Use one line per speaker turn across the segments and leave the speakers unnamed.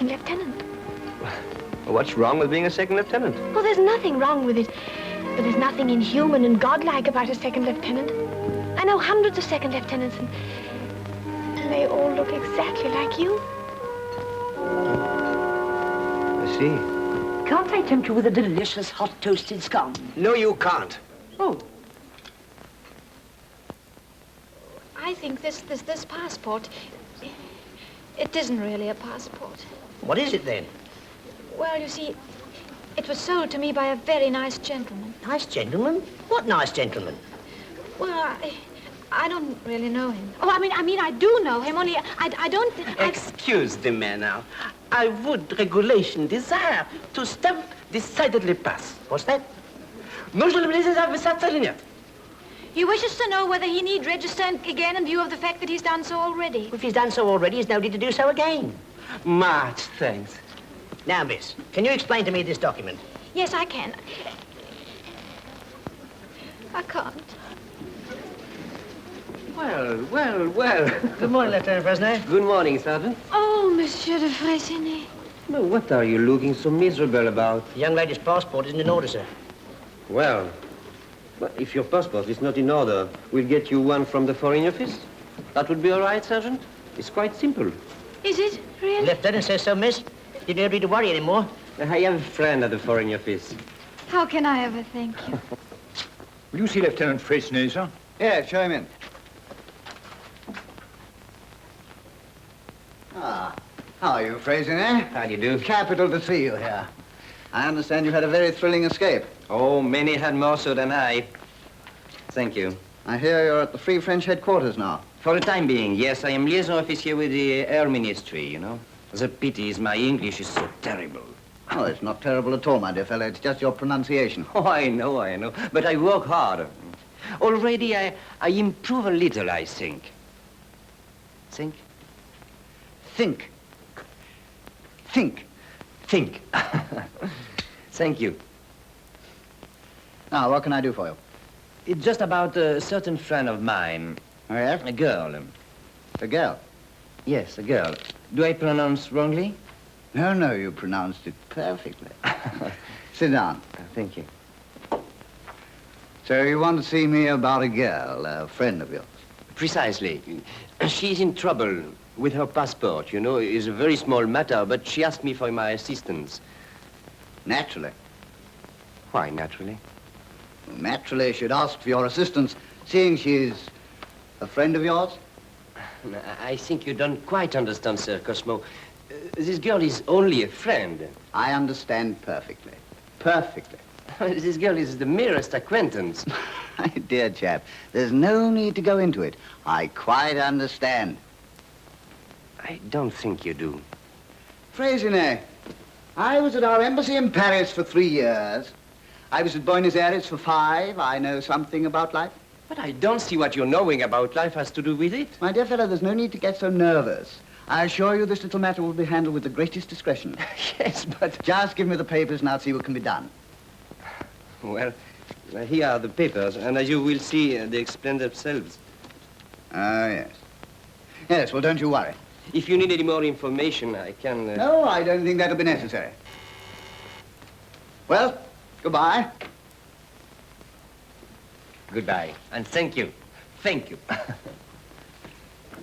second lieutenant.
What's wrong with being a second lieutenant?
Well, there's nothing wrong with it. But there's nothing inhuman and godlike about a second lieutenant. I know hundreds of second lieutenants, and they all look exactly like you.
I see.
Can't I tempt you with a delicious hot toasted scone?
No, you can't.
Oh.
I think this passport, it isn't really a passport.
What is it then?
Well, you see, it was sold to me by a very nice gentleman.
Nice gentleman? What nice gentleman?
Well, I don't really know him. Oh, I mean, I do know him, only I don't...
Excuse the man now. I would regulation desire to stamp decidedly pass.
What's that?
He wishes to know whether he need register again in view of the fact that he's done so already.
If he's done so already, he's no need to do so again.
Much thanks.
Now, miss, can you explain to me this document?
Yes, I can. I can't.
Well.
Good morning, Lieutenant Fresnay.
Good morning, Sergeant.
Oh, Monsieur de Freycinet.
No, what are you looking so miserable about?
The young lady's passport isn't in order, sir.
Well, if your passport is not in order, we'll get you one from the Foreign Office. That would be all right, Sergeant? It's quite simple.
Is it, really?
Lieutenant says so, miss. You don't need to worry anymore.
I have a friend at the Foreign Office.
How can I ever thank you?
Will you see Lieutenant Freycinet, sir?
Yeah, show him in. How are you, Freycinet?
How do you do?
Capital to see you here. I understand you had a very thrilling escape.
Oh, many had more so than I. Thank you.
I hear you're at the Free French headquarters now.
For the time being, yes, I am liaison officer with the Air Ministry, you know. The pity is my English is so terrible.
Oh, it's not terrible at all, my dear fellow. It's just your pronunciation.
Oh, I know. But I work hard. Already I improve a little, I think. Think?
Think. Think.
Think. Thank you.
Now, what can I do for you?
It's just about a certain friend of mine.
Oh, yes?
A girl.
A girl?
Yes, a girl. Do I pronounce wrongly?
No, you pronounced it perfectly. Sit down.
Thank you.
So you want to see me about a girl, a friend of yours?
Precisely. She's in trouble with her passport, you know. It's a very small matter, but she asked me for my assistance.
Naturally.
Why, naturally?
Naturally, she'd ask for your assistance, seeing she's a friend of yours.
I think you don't quite understand, Sir Cosmo. This girl is only a friend.
I understand perfectly. Perfectly.
This girl is the merest acquaintance.
My dear chap, there's no need to go into it. I quite understand.
I don't think you do.
Freycinet, I was at our embassy in Paris for 3 years. I was at Buenos Aires for 5. I know something about life.
But I don't see what your knowing about life has to do with it.
My dear fellow, there's no need to get so nervous. I assure you this little matter will be handled with the greatest discretion.
Yes, but...
Just give me the papers and I'll see what can be done.
Well, here are the papers, and as you will see, they explain themselves.
Oh, yes. Yes, well, don't you worry.
If you need any more information, I can...
No, I don't think that'll be necessary. Well, goodbye.
Goodbye, and thank you. Thank you.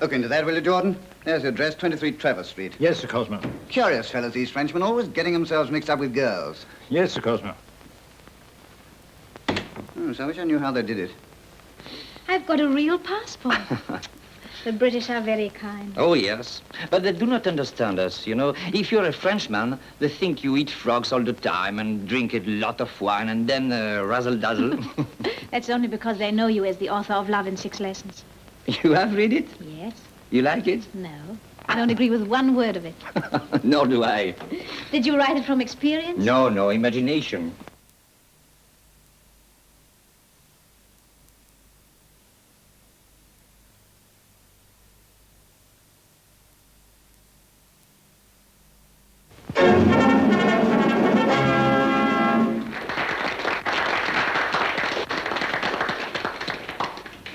Look into that, will you, Jordan? There's your address, 23 Trevor Street.
Yes, Sir Cosmo.
Curious fellows, these Frenchmen, always getting themselves mixed up with girls.
Yes, Sir Cosmo.
Oh, so I wish I knew how they did it.
I've got a real passport. The British are very kind.
Oh, yes. But they do not understand us, you know. If you're a Frenchman, they think you eat frogs all the time and drink a lot of wine and then razzle-dazzle.
That's only because they know you as the author of Love in 6 Lessons.
You have read it?
Yes.
You like it?
No. I don't agree with one word of it.
Nor do I.
Did you write it from experience?
No, imagination.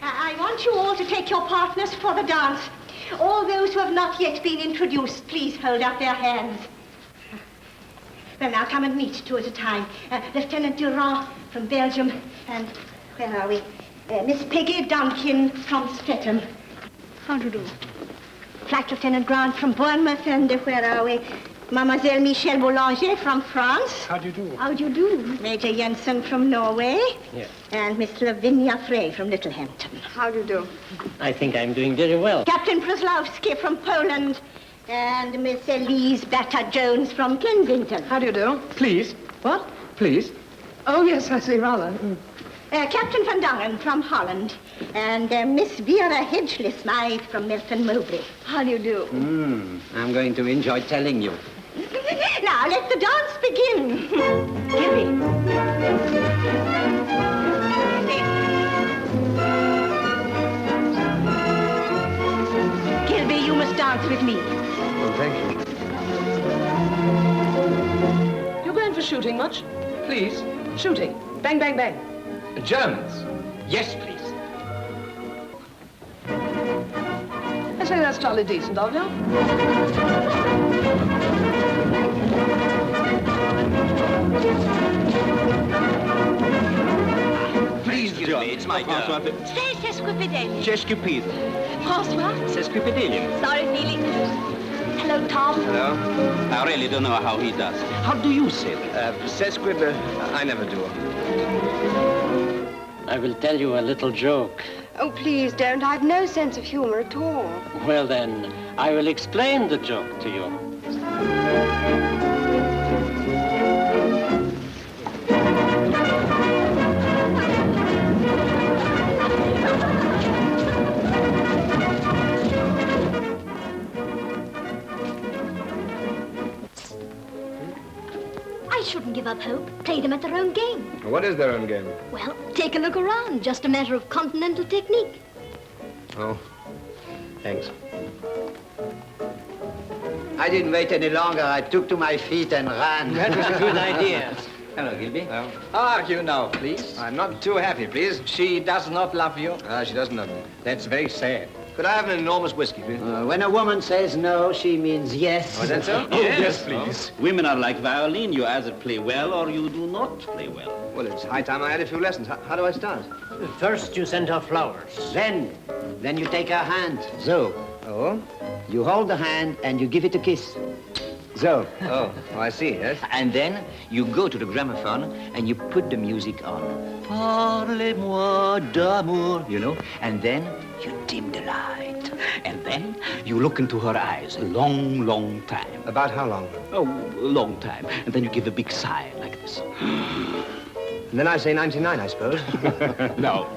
I want you all to take your partners for the dance. All those who have not yet been introduced, please hold up their hands. Well, now, come and meet two at a time. Lieutenant Durand from Belgium, and where are we? Miss Peggy Duncan from Streatham. How do you do? Flight Lieutenant Grant from Bournemouth, and where are we? Mademoiselle Michelle Boulanger from France.
How do you do?
How do you do? Major Jensen from Norway.
Yes.
And Miss Lavinia Frey from Littlehampton. How do you do?
I think I'm doing very well.
Captain Proslowski from Poland. And Miss Elise Batter-Jones from Kensington.
How do you do? Please. What? Please? Oh, yes, I see, rather.
Captain Van Dongen from Holland. And Miss Vera Hedgley-Smythe from Milton Mowbray. How do you do?
I'm going to enjoy telling you.
Now, let the dance begin. Gilby. Gilby, you must dance with me.
Oh, thank you.
You going for shooting much? Please. Shooting. Bang, bang, bang.
Germans.
Yes, please.
I say that's jolly decent of you.
Please, Gilby, it's my turn.
Say sesquipedalian.
Sesquipedal.
François?
Sesquipedalian.
Sorry, Neely. Hello, Tom.
Hello? I really don't know how he does. How do you say that?
I never do.
I will tell you a little joke.
Oh, please don't. I've no sense of humor at all.
Well, then, I will explain the joke to you.
I shouldn't give up hope. Play them at their own game.
What is their own game?
Well, take a look around. Just a matter of continental technique.
Oh, thanks.
I didn't wait any longer. I took to my feet and ran.
That was a good idea.
Hello, Gilby.
How are you now, please?
I'm not too happy, please.
She does not love you?
She doesn't love me.
That's very sad.
Could I have an enormous whiskey, please?
When a woman says no, she means yes.
Oh, is that so?
Yes,
please.
Women are like violin. You either play well or you do not play well.
Well, it's high time I had a few lessons. How do I start?
First, you send her flowers.
Then you take her hand. So.
Oh?
You hold the hand and you give it a kiss. So.
Oh, I see, yes.
And then you go to the gramophone and you put the music on. Parlez-moi d'amour, you know, and then you dim the light.
And then you look into her eyes a long, long time.
About how long?
Oh, a long time. And then you give a big sigh like this.
And then I say 99, I suppose.
No.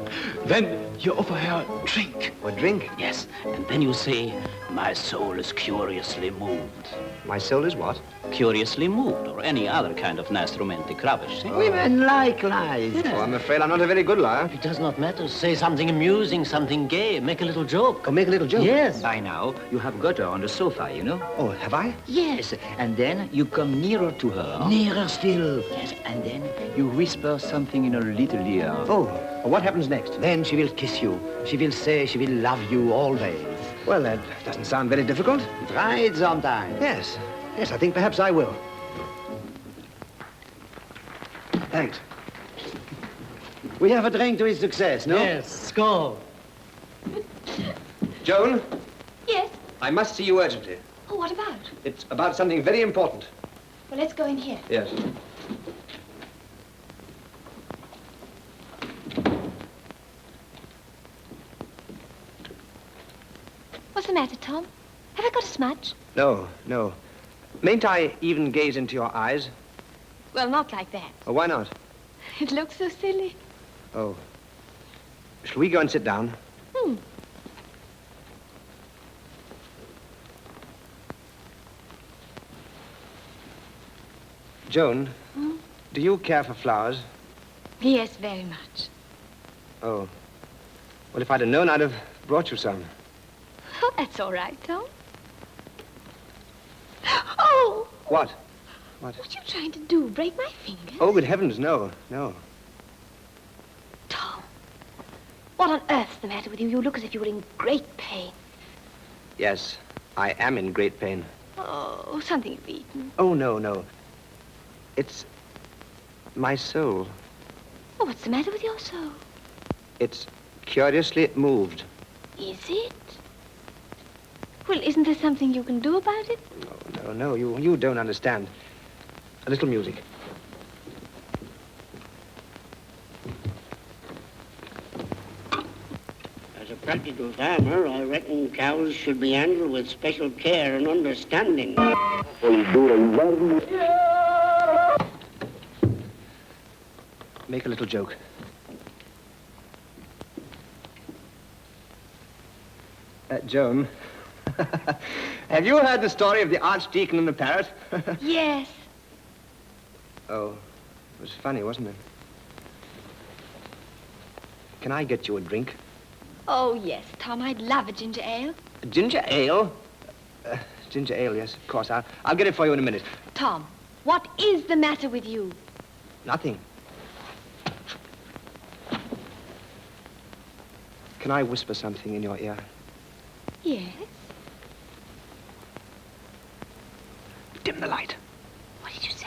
Then you offer her drink.
Or drink?
Yes. And then you say, my soul is curiously moved.
My soul is what?
Curiously moved, or any other kind of nice romantic rubbish. See?
Women like lies.
Oh, I'm afraid I'm not a very good liar.
It does not matter. Say something amusing, something gay. Make a little joke.
Oh, make a little joke?
Yes.
By now, you have got her on the sofa, you know?
Oh, have I?
Yes, and then you come nearer to her.
Nearer still.
Yes, and then you whisper something in her little ear.
Oh, what happens next?
Then she will kiss you. She will say she will love you always.
Well, that doesn't sound very difficult.
Try it sometime.
Yes. Yes, I think perhaps I will. Thanks.
We have a drink to his success, no?
Yes, skull.
Joan,
Yes?
I must see you urgently.
Oh, what about?
It's about something very important.
Well, let's go in here.
Yes.
What's the matter, Tom? Have I got a smudge?
No, no. Mayn't I even gaze into your eyes?
Well, not like that.
Oh, why not?
It looks so silly.
Oh. Shall we go and sit down? Joan, do you care for flowers?
Yes, very much.
Oh. Well, if I'd have known, I'd have brought you some.
Oh, that's all right, Tom. Oh!
What? What?
What are you trying to do? Break my fingers?
Oh, good heavens, no, no.
Tom, what on earth's the matter with you? You look as if you were in great pain.
Yes, I am in great pain.
Oh, something you've eaten.
Oh, no, no. It's my soul.
Oh, what's the matter with your soul?
It's curiously moved.
Is it? Well, isn't there something you can do about it?
No, you don't understand. A little music.
As a practical farmer, I reckon cows should be handled with special care and understanding.
Make a little joke. Joan, have you heard the story of the Archdeacon and the parrot?
Yes.
Oh, it was funny, wasn't it? Can I get you a drink?
Oh, yes, Tom, I'd love a ginger ale.
Ginger ale? Ginger ale, yes, of course. I'll get it for you in a minute.
Tom, what is the matter with you?
Nothing. Can I whisper something in your ear?
Yes?
Dim the light.
What did you say?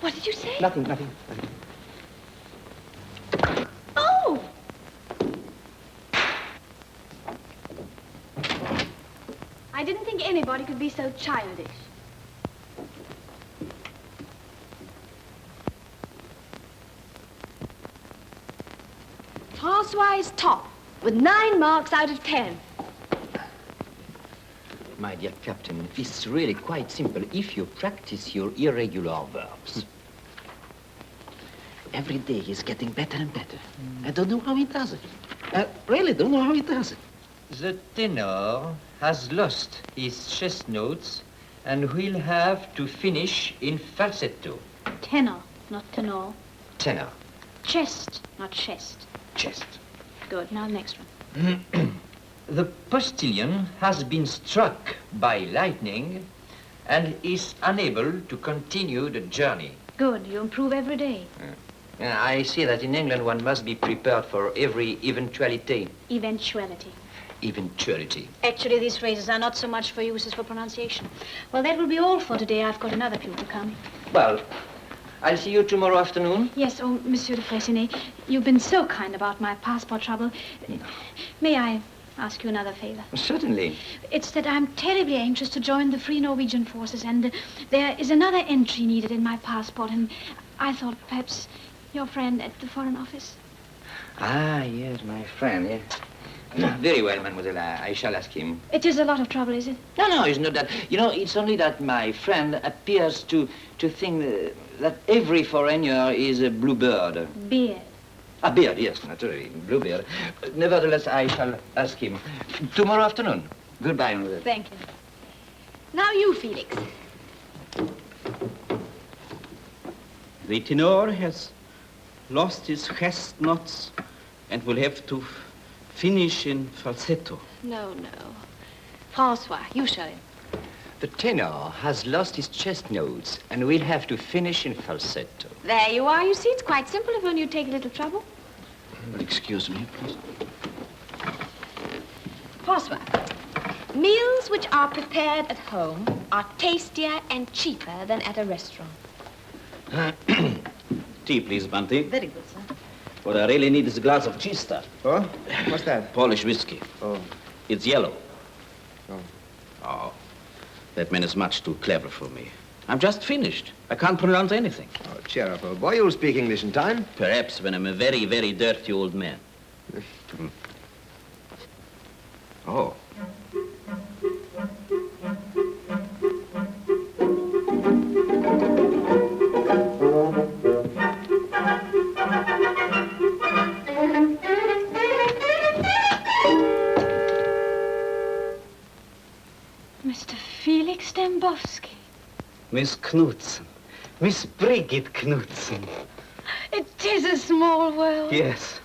What did you say?
Nothing.
Oh! I didn't think anybody could be so childish. François is top, with 9 marks out of 10.
My dear Captain, it's really quite simple if you practice your irregular verbs. Every day he's getting better and better. I don't know how he does it. I really don't know how he does it.
The tenor has lost his chest notes and will have to finish in falsetto.
Tenor, not tenor.
Tenor.
Chest, not chest.
Chest.
Good, now the next one.
The postilion has been struck by lightning and is unable to continue the journey.
Good, you improve every day.
I see that in England one must be prepared for every eventuality.
Eventuality.
Eventuality.
Actually, these phrases are not so much for use as for pronunciation. Well, that will be all for today. I've got another pupil coming.
Well, I'll see you tomorrow afternoon.
Yes, oh, Monsieur de Freycinet, you've been so kind about my passport trouble. May I ask you another favor?
Certainly.
It's that I'm terribly anxious to join the Free Norwegian Forces, and there is another entry needed in my passport, and I thought perhaps your friend at the Foreign Office.
Ah, yes, my friend, yes. Very well, mademoiselle, I shall ask him.
It is a lot of trouble, is it?
No, it's not that. You know, it's only that my friend appears to think that every foreigner is a bluebird.
Beard.
A beard, yes, naturally, bluebeard. Nevertheless, I shall ask him tomorrow afternoon. Goodbye, mademoiselle.
Thank you. Now you, Felix.
The tenor has lost his chest notes and will have to finish in falsetto.
No. François, you show him.
The tenor has lost his chest notes and will have to finish in falsetto.
There you are. You see, it's quite simple if only you take a little trouble.
Excuse me, please.
François, meals which are prepared at home are tastier and cheaper than at a restaurant.
Tea, please, Bunty.
Very good, sir.
What I really need is a glass of Chista.
Oh? What's that?
Polish whiskey.
Oh.
It's yellow.
Oh.
Oh. That man is much too clever for me. I'm just finished. I can't pronounce anything.
Oh, cheer up, old boy. You'll speak English in time.
Perhaps when I'm a very, very dirty old man. Oh.
Mr. Felix Dembowski.
Miss Knudsen. Miss Brigitte Knudsen.
It is a small world.
Yes.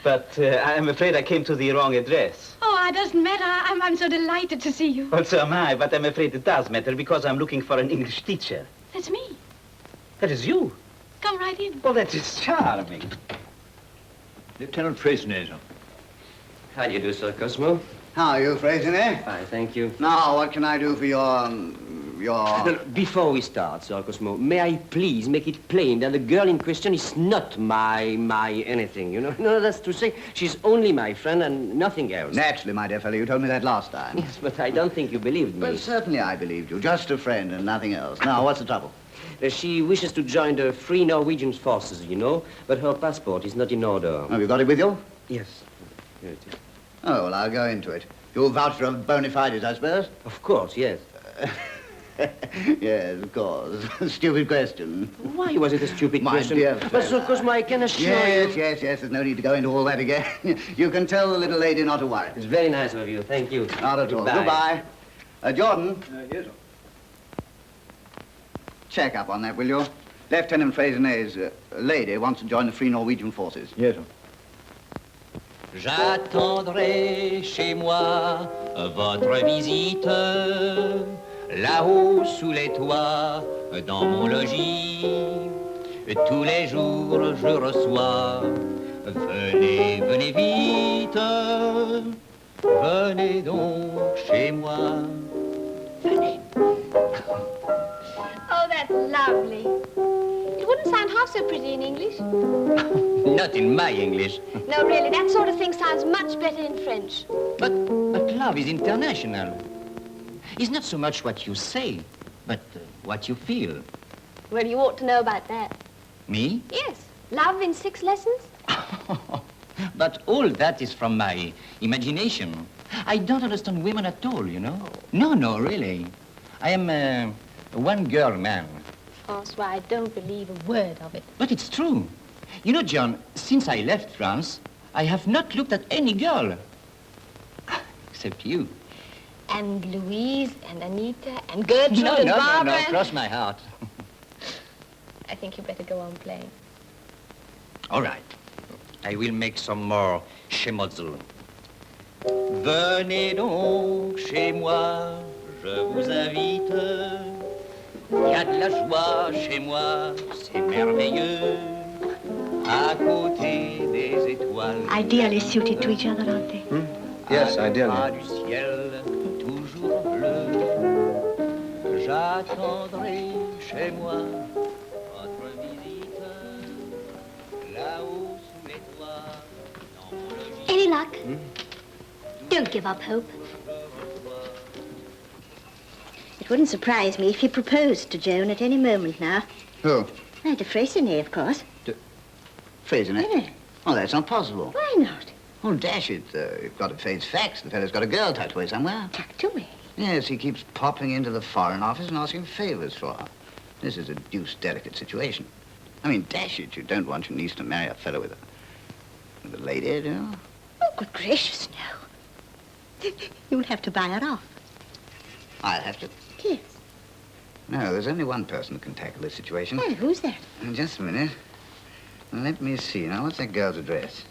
But I'm afraid I came to the wrong address.
Oh, it doesn't matter. I'm so delighted to see you.
Well, so am I, but I'm afraid it does matter because I'm looking for an English teacher.
That's me.
That is you.
Come right in.
Well, that is charming.
Lieutenant Freycinet.
How do you do, Sir Cosmo?
How are you, Freycinet?
Fine, thank you.
Now, what can I do for your you're...
Before we start, Sir Cosmo, may I please make it plain that the girl in question is not my anything, you know? No, that's to say, she's only my friend and nothing else.
Naturally, my dear fellow, you told me that last time.
Yes, but I don't think you believed me.
Well, certainly I believed you. Just a friend and nothing else. Now, what's the trouble?
She wishes to join the Free Norwegian Forces, you know, but her passport is not in order.
Have you got it with you?
Yes. Here it is.
Oh, well, I'll go into it. You'll vouch for bona fides, I suppose?
Of course, yes.
Yes, of course. Stupid question.
Why was it a stupid question?
My dear
But, Sir Cosmo, I can assure you...
Yes, there's no need to go into all that again. You can tell the little lady not to worry.
It's very nice of you. Thank you.
Not at all. Goodbye. Jordan.
Yes, sir.
Check up on that, will you? Lieutenant Freycinet's lady wants to join the Free Norwegian Forces.
Yes, sir.
J'attendrai chez moi votre visite, là-haut sous les toits, dans mon logis. Tous les jours je reçois, venez, venez vite, venez donc chez moi. Venez.
Oh, that's lovely. It wouldn't sound half so pretty in English.
Not in my English.
No, really, that sort of thing sounds much better in French.
But love is international. It's not so much what you say, but what you feel.
Well, you ought to know about that.
Me?
Yes. Love in 6 lessons?
But all that is from my imagination. I don't understand women at all, you know. No, really. I am a one-girl man.
François, I don't believe a word of it.
But it's true. You know, John, since I left France, I have not looked at any girl. Except you.
And Louise and Anita and Gertrude and Barbara.
No, cross my heart.
I think you better go on playing.
All right. I will make some more schmotzel. Venez donc chez moi, je vous invite. Il y a de la joie chez moi, c'est merveilleux. À côté des étoiles.
Ideally suited to each other, aren't they?
Yes, ideally.
À du ciel, toujours bleu. J'attendrai chez moi votre visite. Là-haut sous les toits, dans mon logis.
Any luck? Don't give up hope. It wouldn't surprise me if he proposed to Joan at any moment now.
Who?
De Freycinet, of course.
Freycinet?
Yeah.
Oh, that's not possible.
Why not?
Oh, dash it. You've got to face facts. The fellow's got a girl tucked away somewhere.
Tucked away?
Yes, he keeps popping into the Foreign Office and asking favors for her. This is a deuced delicate situation. I mean, dash it, you don't want your niece to marry a fellow with a lady, do you?
Oh, good gracious, no. You'll have to buy her off.
I'll have to.
Yes.
No, there's only one person who can tackle this situation.
Well, who's that?
Just a minute. Let me see. Now, what's that girl's address?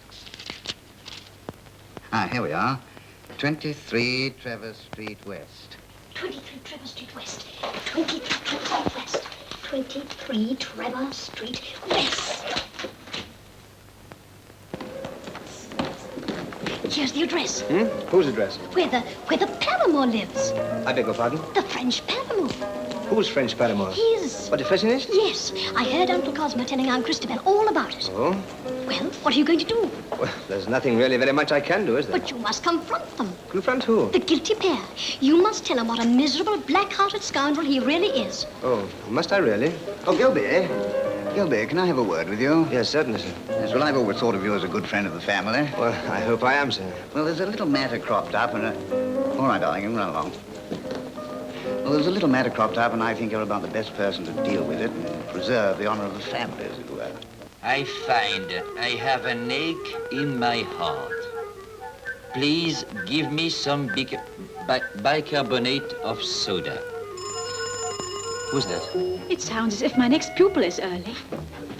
Here we are. 23 Trevor Street West.
23 Trevor Street West. 23 Trevor Street West. 23 Trevor Street West. Here's the address.
Whose address?
Where the paramour lives.
I beg your pardon?
The French paramour.
Who's French paramour?
His.
What, the Freycinet?
Yes. I heard Uncle Cosmo telling Aunt Christabel all about it.
Oh?
Well, what are you going to do?
Well, there's nothing really very much I can do, is there?
But you must confront them.
Confront who?
The guilty pair. You must tell him what a miserable, black-hearted scoundrel he really is.
Oh, must I really?
Oh, Gilby. Gilby, can I have a word with you?
Yes, certainly, sir.
Yes, well, I've always thought of you as a good friend of the family.
Well, I hope I am, sir.
Well, there's a little matter cropped up and All right, darling, you can run along. Well, there's a little matter cropped up, and I think you're about the best person to deal with it and preserve the honor of the family, as it were.
I find I have an ache in my heart. Please give me some bicarbonate of soda. Who's that?
It sounds as if my next pupil is early.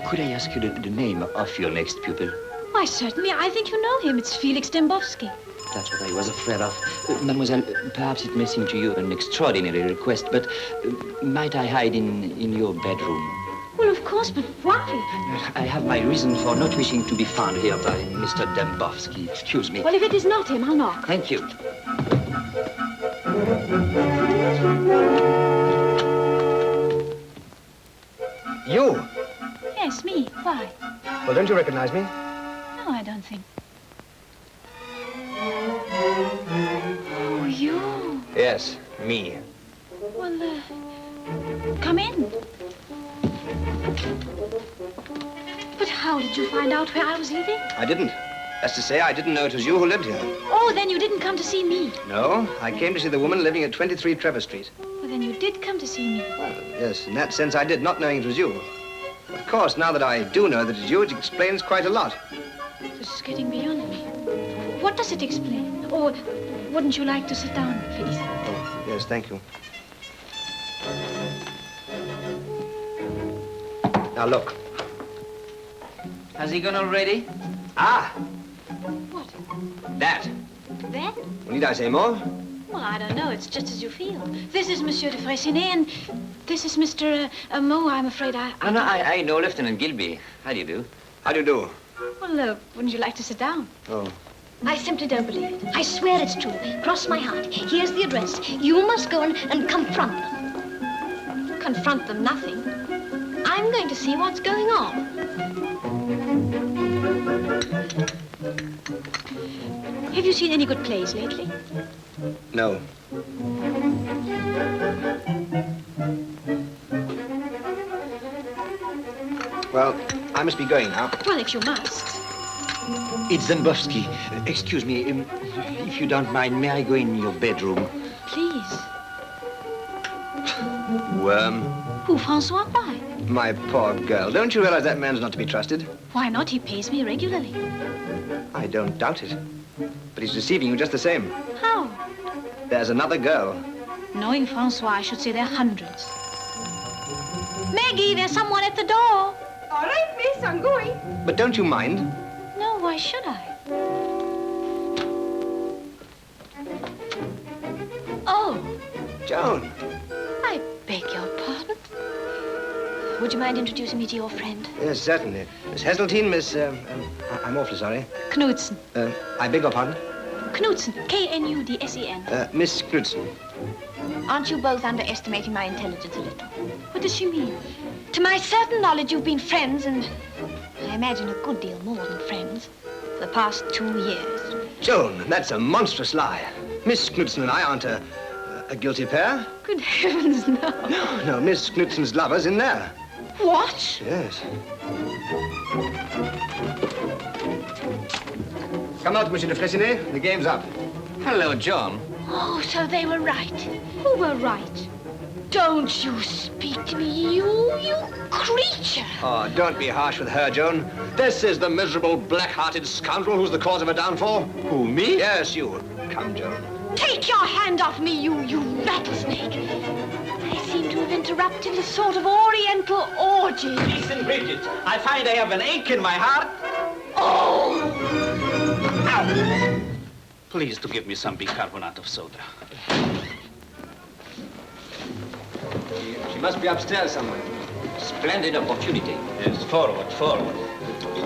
Could I ask you the name of your next pupil?
Why, certainly. I think you know him. It's Felix Dembowski.
That's what I was afraid of. Mademoiselle, perhaps it may seem to you an extraordinary request, but might I hide in your bedroom?
Well, of course, but why?
I have my reason for not wishing to be found here by Mr. Dembowski. Excuse me.
Well, if it is not him, I'll knock.
Thank you.
You?
Yes, me. Why?
Well, don't you recognize me?
No, I don't think. Oh, you.
Yes, me.
Well, come in. But how did you find out where I was living?
I didn't. That's to say, I didn't know it was you who lived here.
Oh, then you didn't come to see me.
No, I came to see the woman living at 23 Trevor Street.
Well, then you did come to see me.
Well, yes, in that sense I did, not knowing it was you. Of course, now that I do know that it's you, it explains quite a lot.
This is getting beyond me. What does it explain? Or wouldn't you like to sit down, please?
Oh, yes, thank you. Now, look.
Has he gone already?
Ah!
What?
That.
That?
Well, need I say more?
Well, I don't know. It's just as you feel. This is Monsieur de Freycinet, and this is Mr. Mo. I'm afraid
I know Lieutenant Gilby. How do you do?
How do you do?
Well, wouldn't you like to sit down?
Oh.
I simply don't believe it. I swear it's true. Cross my heart. Here's the address. You must go and confront them.
Confront them, nothing. I'm going to see what's going on.
Have you seen any good plays lately?
No. Well, I must be going now.
Well, if you must.
It's Zembowski. Excuse me, if you don't mind, may I go in your bedroom?
Please.
Worm.
Who, Francois? Why?
My poor girl. Don't you realize that man's not to be trusted?
Why not? He pays me regularly.
I don't doubt it. But he's deceiving you just the same.
How?
There's another girl.
Knowing Francois, I should say there are hundreds. Maggie, there's someone at the door.
All right, miss, I'm going.
But don't you mind?
No, why should I? Oh.
Joan.
I beg your pardon. Would you mind introducing me to your friend?
Yes, certainly. Miss Heseltine, Miss... I'm awfully sorry.
Knudsen.
I beg your pardon?
Knudsen. K-N-U-D-S-E-N.
Miss Knudsen.
Aren't you both underestimating my intelligence a little?
What does she mean?
To my certain knowledge, you've been friends, and I imagine a good deal more than friends, for the past 2 years.
Joan, that's a monstrous lie. Miss Knudsen and I aren't a guilty pair.
Good heavens, no.
No, Miss Knudsen's lover's in there.
What?
Yes. Come out, Monsieur de Freycinet. The game's up.
Hello, John.
Oh, so they were right.
Who were right?
Don't you speak to me, you creature.
Oh, don't be harsh with her, Joan. This is the miserable, black-hearted scoundrel who's the cause of her downfall.
Who, me?
Yes, you. Come, Joan.
Take your hand off me, you rattlesnake. I seem to have interrupted a sort of oriental orgy.
Listen, Bridget, I find I have an ache in my heart.
Oh!
Ow! Please to give me some bicarbonate of soda.
She must be upstairs somewhere.
Splendid opportunity.
Yes, forward, forward.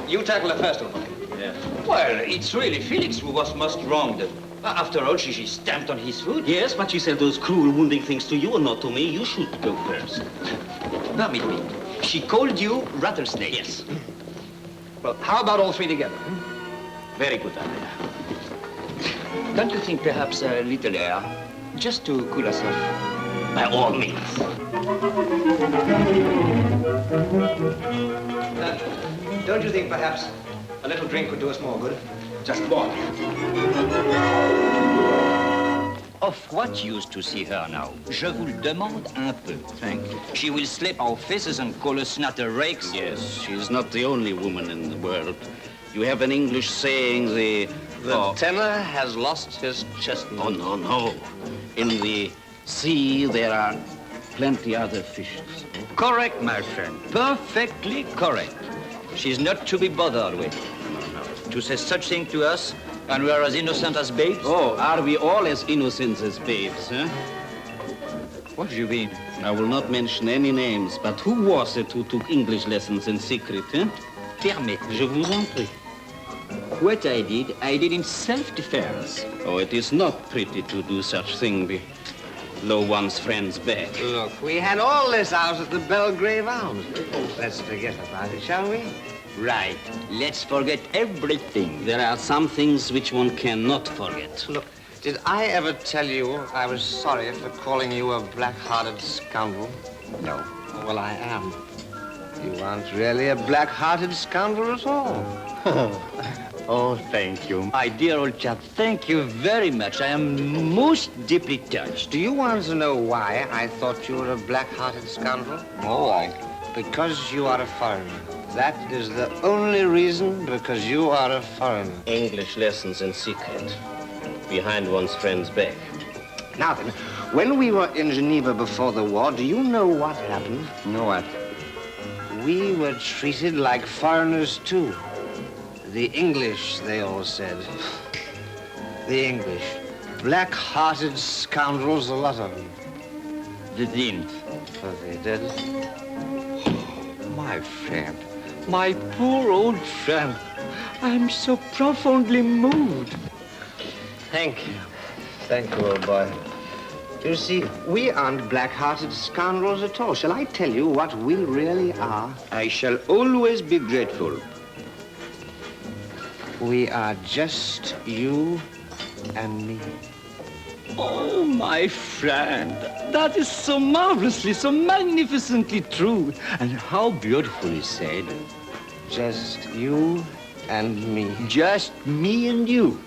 You tackle her first, old boy.
Yes.
Well, it's really Felix who was most wronged. After all, she stamped on his foot.
Yes, but she said those cruel, wounding things to you and not to me. You should go first.
Permit me. She called you rattlesnake.
Yes.
Well, how about all three together?
Very good idea.
Don't you think perhaps a little air, just to cool us off?
By all means.
Don't you think perhaps a little drink would do us more good? Just one.
Of what use to see her now? Je vous le demande un peu.
Thank you.
She will slap our faces and call us nutter rakes.
Yes, she's not the only woman in the world. You have an English saying the
tenor has lost his chestnut.
Oh, no, no. In the sea, there are plenty other fishes.
Correct, my friend. Perfectly correct. She's not to be bothered with. To say such thing to us, and we are as innocent as babes?
Oh, are we all as innocent as babes, huh?
What do you mean?
I will not mention any names, but who was it who took English lessons in secret, huh?
Permit.
Je vous en prie.
What I did in self-defense.
Oh, it is not pretty to do such thing
blow one's friends back.
Look, we had all this out at the Belgrave Arms. Let's forget about it, shall we?
Right. Let's forget everything. There are some things which one cannot forget.
Look, did I ever tell you I was sorry for calling you a black-hearted scoundrel?
No.
Well, I am. You aren't really a black-hearted scoundrel at all.
Oh, thank you.
My dear old chap, thank you very much. I am most deeply touched.
Do you want to know why I thought you were a black-hearted scoundrel?
Oh, why?
Because you are a foreigner. That is the only reason, because you are a foreigner.
English lessons in secret, behind one's friend's back.
Now then, when we were in Geneva before the war, do you know what happened?
No, what?
We were treated like foreigners, too. The English, they all said. The English. Black-hearted scoundrels, a lot of them.
They didn't.
Oh, they did.
My friend, my poor old friend. I'm so profoundly moved.
Thank you. Thank you, old boy. You see, we aren't black-hearted scoundrels at all. Shall I tell you what we really are?
I shall always be grateful.
We are just you and me.
Oh, my friend, that is so marvelously, so magnificently true. And how beautifully said.
Just you and me.
Just me and you.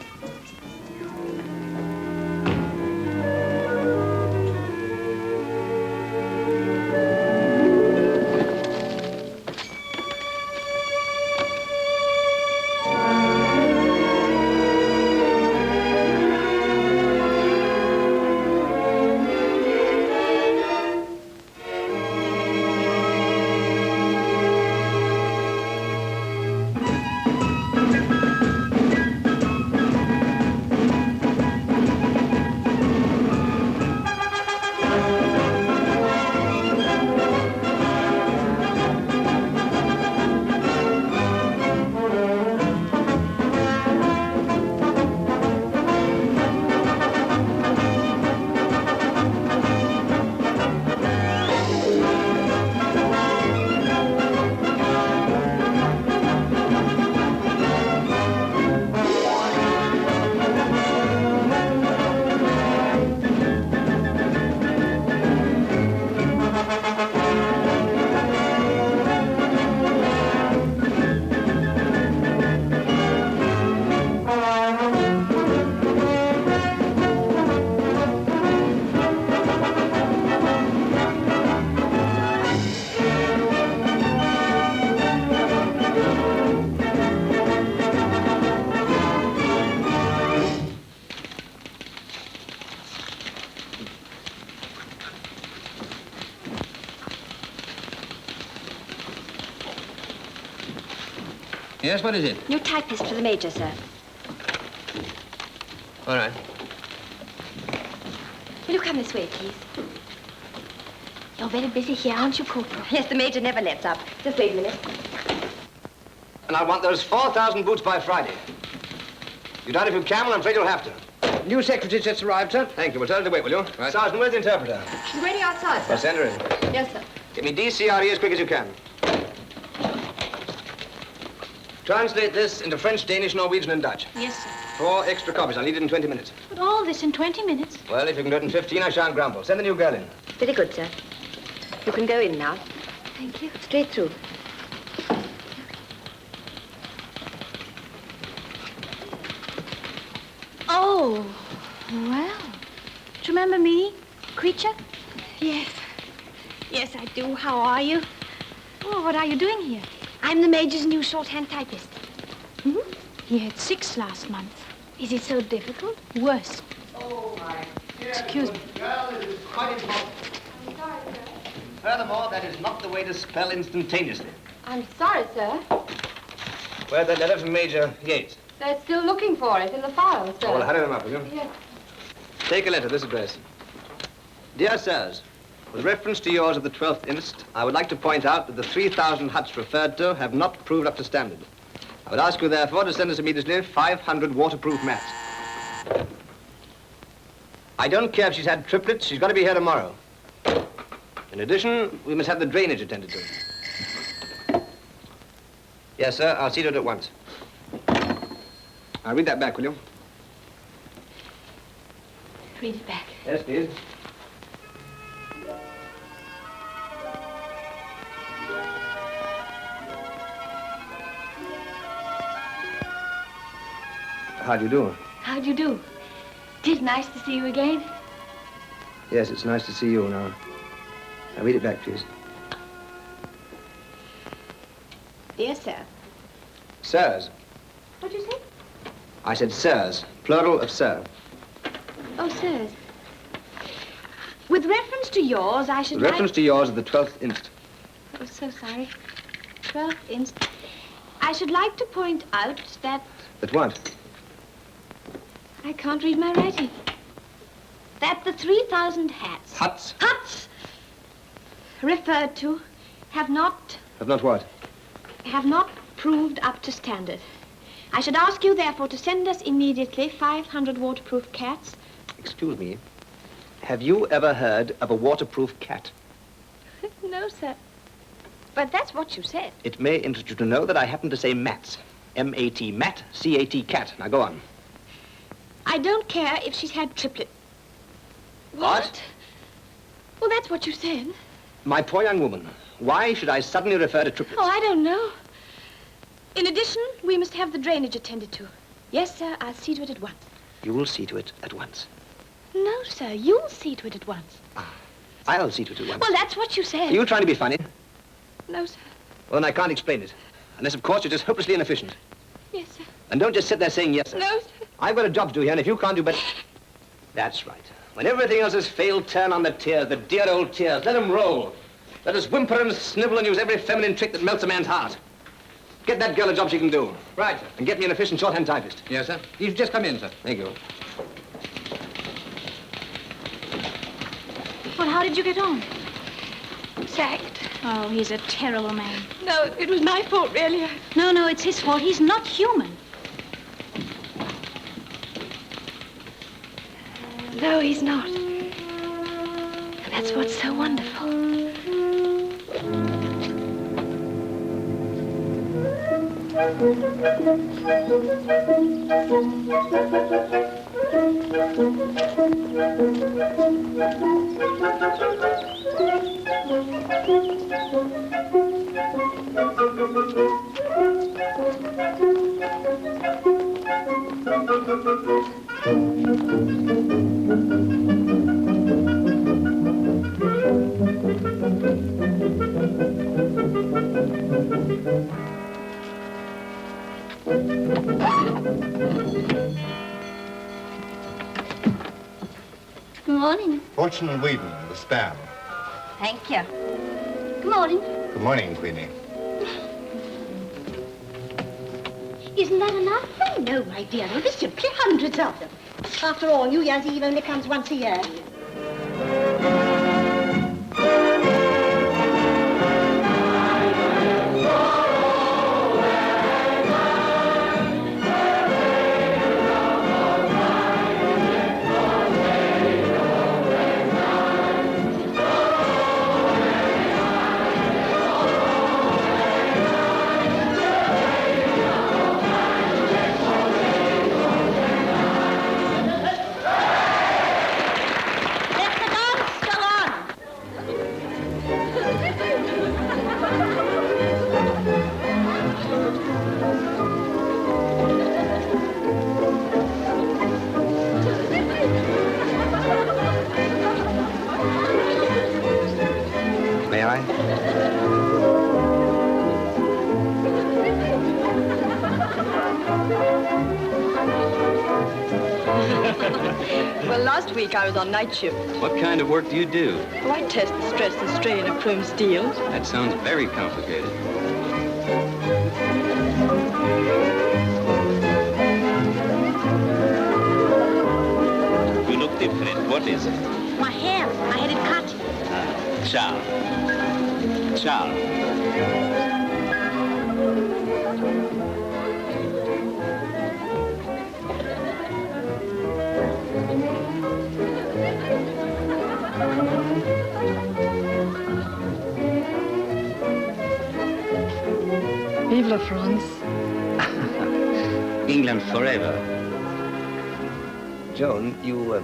Yes, what is it?
New typist for the Major, sir.
All right.
Will you come this way, please?
You're very busy here, aren't you, Corporal?
Yes, the Major never lets up. Just wait a minute.
And I want those 4,000 boots by Friday. You done if you can, well, I'm afraid you'll have to. New secretary just arrived, sir. Thank you. We'll tell her to wait, will you? Right. Sergeant, where's the interpreter?
She's waiting outside, sir.
Well, send her in.
Yes, sir.
Get me DCRE as quick as you can. Translate this into French, Danish, Norwegian, and Dutch.
Yes, sir.
4 extra copies. I'll need it in 20 minutes.
But all this in 20 minutes?
Well, if you can do it in 15, I shan't grumble. Send the new girl in.
Very good, sir. You can go in now. Thank you. Straight through.
Oh, well. Do you remember me, Creature?
Yes. Yes, I do. How are you?
Oh, what are you doing here?
I'm the Major's new shorthand typist.
Hmm? He had 6 last month.
Is it so difficult?
Worse.
Oh, my dear.
Excuse me.
Girl, it is quite important.
I'm sorry, sir.
Furthermore, that is not the way to spell instantaneously.
I'm sorry, sir.
Where's that letter from Major Yates?
They're still looking for it in the file, sir.
Oh, well, hurry them up, will you?
Yes.
Take a letter, this address. Dear Sirs, with reference to yours of the 12th inst, I would like to point out that the 3,000 huts referred to have not proved up to standard. I would ask you, therefore, to send us immediately 500 waterproof mats. I don't care if she's had triplets. She's got to be here tomorrow. In addition, we must have the drainage attended to. Yes, sir. I'll see to it at once. I'll read that back, will you?
Read it back.
Yes, please. How do you do?
How do you do? Tis nice to see you again.
Yes, it's nice to see you now. Now read it back, please.
Dear sir.
Sirs.
What'd you say?
I said sirs, plural of sir.
Oh, sirs. With reference to yours, I should
With reference to yours of the 12th inst.
Oh, so sorry. 12th inst. I should like to point out that...
That what?
I can't read my writing. That the 3,000 hats...
Huts?
Huts! Referred to have not...
Have not what?
Have not proved up to standard. I should ask you, therefore, to send us immediately 500 waterproof cats.
Excuse me. Have you ever heard of a waterproof cat?
No, sir. But that's what you said.
It may interest you to know that I happen to say mats. M-A-T, mat, C-A-T, cat. Now go on.
I don't care if she's had triplet. What? Well, that's what you said.
My poor young woman, why should I suddenly refer to triplets?
Oh, I don't know. In addition, we must have the drainage attended to. Yes, sir, I'll see to it at once.
You will see to it at once.
No, sir, you'll see to it at once.
I'll see to it at once.
Well, that's what you said.
Are you trying to be funny?
No, sir.
Well, then I can't explain it. Unless, of course, you're just hopelessly inefficient.
Yes, sir.
And don't just sit there saying yes, sir.
No, sir.
I've got a job to do here, and if you can't do better... That's right. When everything else has failed, turn on the tears, the dear old tears. Let them roll. Let us whimper and snivel and use every feminine trick that melts a man's heart. Get that girl a job she can do. Right, sir. And get me an efficient shorthand typist. Yes, sir. You just come in, sir. Thank you.
Well, how did you get on?
Sacked.
Oh, he's a terrible man.
No, it was my fault, really.
No, it's his fault. He's not human.
No, he's not. And that's what's so wonderful.
Good morning.
Fortune and Whedon, the Spam.
Thank you. Good morning.
Good morning, Queenie.
Isn't that enough? Oh, no, my dear. No, there's simply hundreds of them. After all, New Year's Eve only comes once a year.
Well, last week I was on night shift.
What kind of work do you do?
Oh, I test the stress and strain of chrome steel.
That sounds very complicated. You look different. What is it?
My hair. I had it cut.
Ciao. Ciao.
Vive la France.
England forever.
Joan, you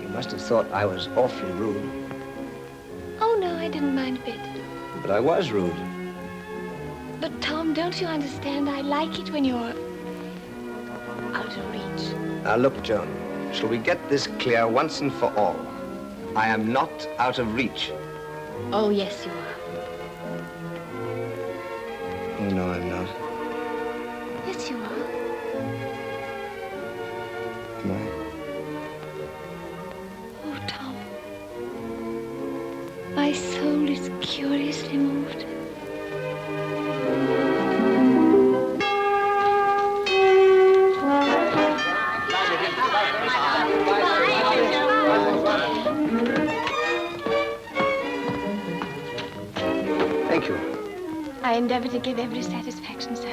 must have thought I was awfully rude.
Oh, no, I didn't mind a bit.
But I was rude.
But, Tom, don't you understand? I like it when you're out of reach.
Now, look, Joan, shall we get this clear once and for all? I am not out of reach.
Oh, yes, you are.
Oh, no, I'm not.
Yes, you are.
Am I?
Oh, Tom. My soul is curiously moved.
Thank you.
I endeavor to give every satisfaction, sir.